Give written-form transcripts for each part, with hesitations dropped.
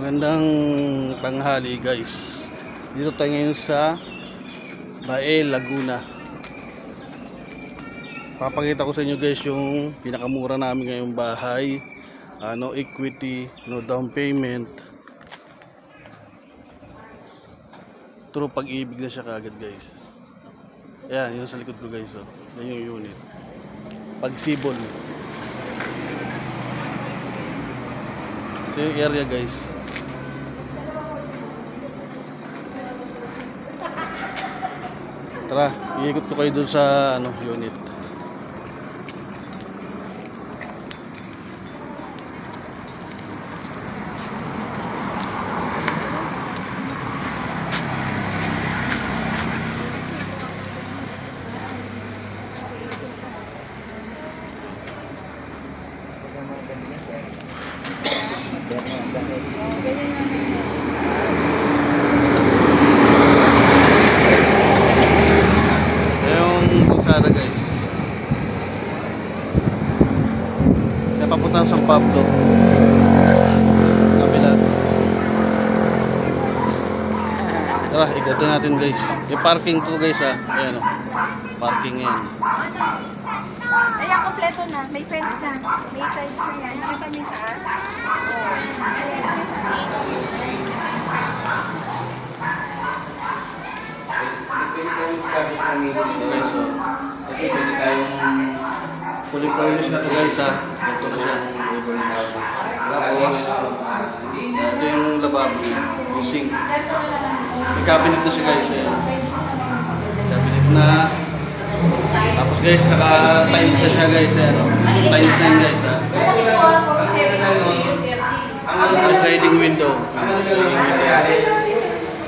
Magandang tanghali guys. Dito tayo ngayon sa Bael, Laguna. Papakita ko sa inyo guys yung pinakamura namin ngayong bahay. No equity, no down payment. True pag-ibig na siya kagad guys. Ayan, yung sa likod ko guys. Oh. Yan yung unit. Pagsibol. Ito yung area guys. Tara, iikot ko kayo dun sa unit. Kalsada guys. Napapunta sa San Pablo. Kabila. Tara, ikutin natin guys. Yung parking to guys ha. Ayan o. Parking yan. Ayan, kompleto na. May fence na. May tiles na yan. Nakita mo yung taas? Guys, so kasi pwede tayong fully furnished na to guys ha. Ito na siya. Tapos ito yung lababo yung sink. May cabinet na siya guys. Ayan. Cabinet na. Tapos guys, naka-tiles na siya guys. Ayan, tiles na yun guys ha. Sliding window.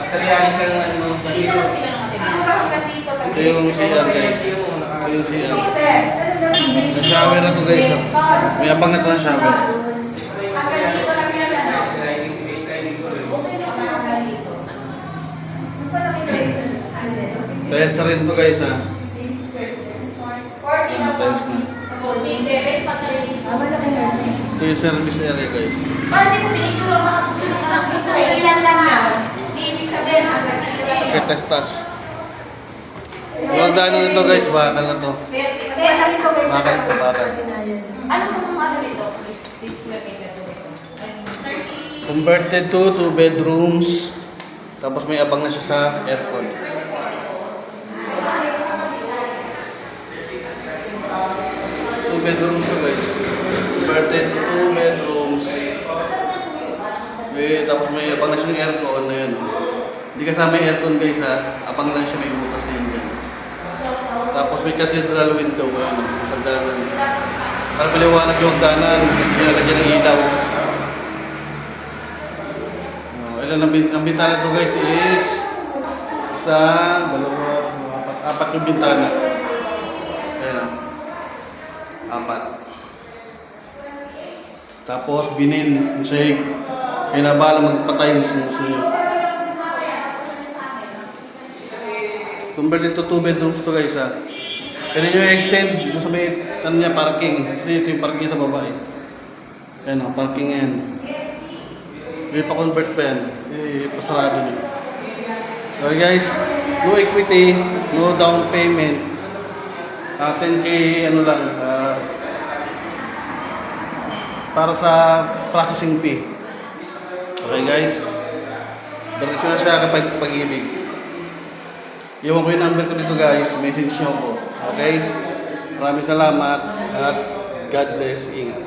Materialis lang ano. Ito yung CR guys. Ito yung CR. Na-shower na to guys. May abang na to na shower. Tiles na rin to guys ha. Ayan, tiles na. Ito yung service area guys. Ilan lang yan. Hindi ibig sabihin agad. Okay, testas. Yung dano nito guys, bakal na to. Bakal to, bakal. Ano po kung ano nito? Converted to 2 bedrooms. Tapos may abang na siya sa aircon. Two bedrooms to guys. Converted to 2 bedrooms. Tapos may abang na siyang aircon na yun. Hindi kasama yung aircon guys ha. Abang lang siya, may butas na yun dyan. Tapos may cathedral window. Pagdanan. Para paliwanag yung hagdanan. Nilagyan ng ilaw. Ilan ang bintana to guys is isa, dalawa, apat yung bintana. Ayan. Apat. Tapos binin, musig. Kaya na bala magpatay sa muso nyo. Converted to 2 bedrooms to guys ha. Pwede nyo i-extend kung sa may niya parking. Ito yung parking sa baba eh. Ayan o, parking yan. May pa-convert pa yan. Pasarado nyo. So guys, no equity, no down payment. 10K ano lang. Para sa processing fee. Okay guys. Diretso na siya kapag pag-ibig. Iwan ko yung number ko dito guys. Message nyo ko. Okay? Maraming salamat at God bless. Ingat.